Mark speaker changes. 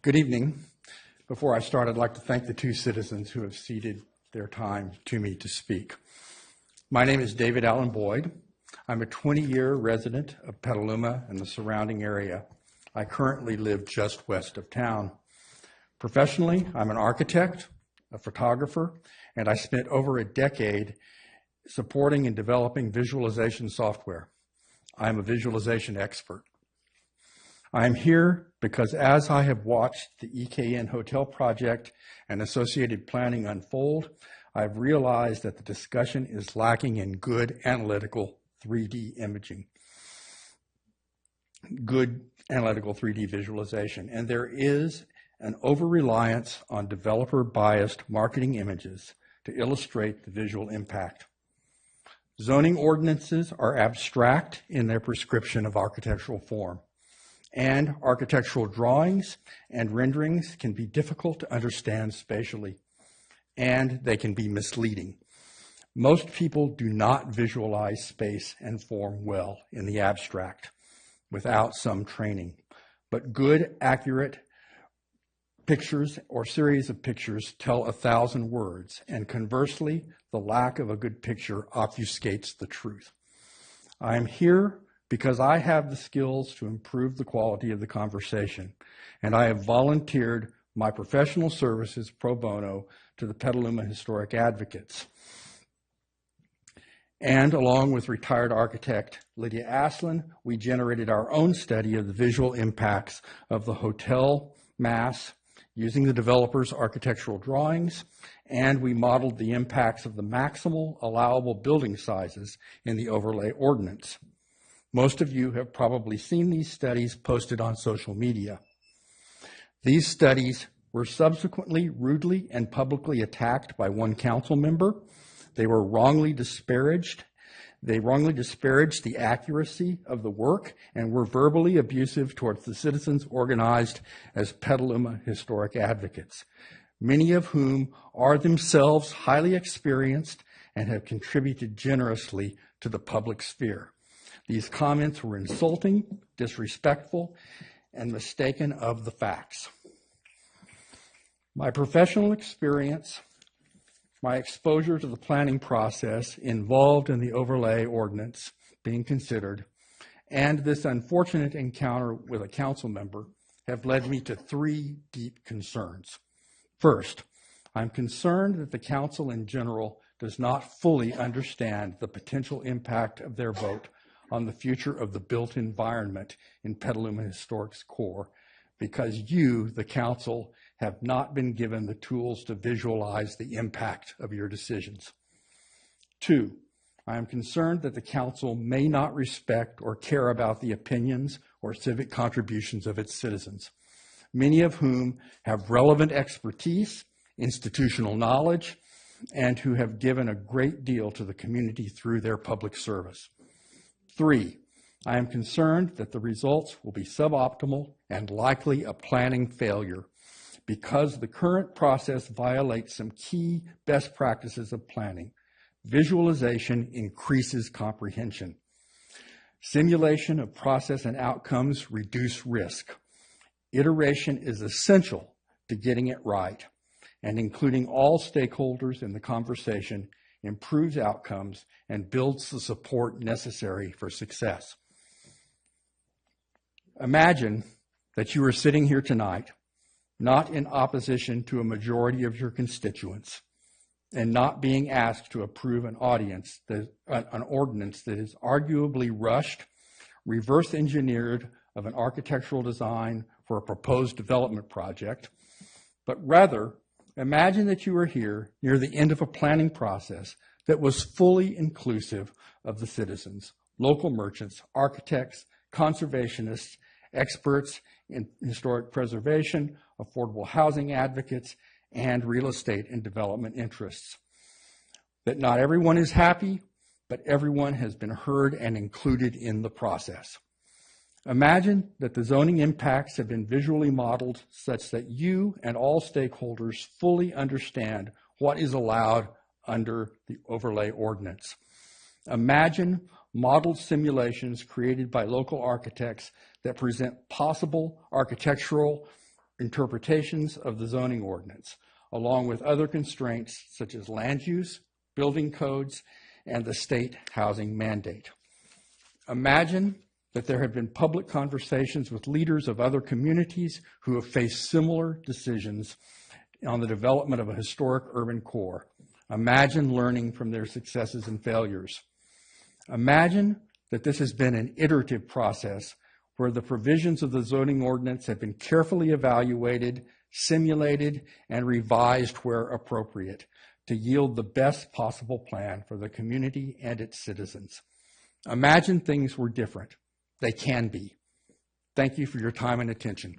Speaker 1: Good evening. Before I start, I'd like to thank the two citizens who have ceded their time to me to speak. My name is David Allen Boyd. I'm a 20-year resident of Petaluma and the surrounding area. I currently live just west of town. Professionally, I'm an architect, a photographer, and I spent over a decade supporting and developing visualization software. I'm a visualization expert. I'm here because as I have watched the EKN hotel project and associated planning unfold, I've realized that the discussion is lacking in good analytical 3D imaging, good analytical 3D visualization, and there is an over-reliance on developer-biased marketing images to illustrate the visual impact. Zoning ordinances are abstract in their prescription of architectural form, and architectural drawings and renderings can be difficult to understand spatially, and they can be misleading. Most people do not visualize space and form well in the abstract without some training, but good, accurate pictures or series of pictures tell 1,000 words, and conversely, the lack of a good picture obfuscates the truth. I am here because I have the skills to improve the quality of the conversation, and I have volunteered my professional services pro bono to the Petaluma Historic Advocates. And along with retired architect Lydia Aslin, we generated our own study of the visual impacts of the hotel mass using the developer's architectural drawings, and we modeled the impacts of the maximal allowable building sizes in the overlay ordinance. Most of you have probably seen these studies posted on social media. These studies were subsequently rudely and publicly attacked by one council member. They were wrongly disparaged. They wrongly disparaged the accuracy of the work and were verbally abusive towards the citizens organized as Petaluma Historic Advocates, many of whom are themselves highly experienced and have contributed generously to the public sphere. These comments were insulting, disrespectful, and mistaken of the facts. My professional experience, my exposure to the planning process involved in the overlay ordinance being considered, and this unfortunate encounter with a council member have led me to 3 deep concerns. First, I'm concerned that the council in general does not fully understand the potential impact of their vote on the future of the built environment in Petaluma Historic's core, because you, the council, have not been given the tools to visualize the impact of your decisions. 2, I am concerned that the council may not respect or care about the opinions or civic contributions of its citizens, many of whom have relevant expertise, institutional knowledge, and who have given a great deal to the community through their public service. 3, I am concerned that the results will be suboptimal and likely a planning failure because the current process violates some key best practices of planning. Visualization increases comprehension. Simulation of process and outcomes reduce risk. Iteration is essential to getting it right, and including all stakeholders in the conversation improves outcomes and builds the support necessary for success. Imagine that you are sitting here tonight, not in opposition to a majority of your constituents, and not being asked to approve an ordinance that is arguably rushed, reverse engineered of an architectural design for a proposed development project, but rather imagine that you are here near the end of a planning process that was fully inclusive of the citizens, local merchants, architects, conservationists, experts in historic preservation, affordable housing advocates, and real estate and development interests. That not everyone is happy, but everyone has been heard and included in the process. Imagine that the zoning impacts have been visually modeled such that you and all stakeholders fully understand what is allowed under the overlay ordinance. Imagine modeled simulations created by local architects that present possible architectural interpretations of the zoning ordinance, along with other constraints such as land use, building codes, and the state housing mandate. Imagine that there have been public conversations with leaders of other communities who have faced similar decisions on the development of a historic urban core. Imagine learning from their successes and failures. Imagine that this has been an iterative process where the provisions of the zoning ordinance have been carefully evaluated, simulated, and revised where appropriate to yield the best possible plan for the community and its citizens. Imagine things were different. They can be. Thank you for your time and attention.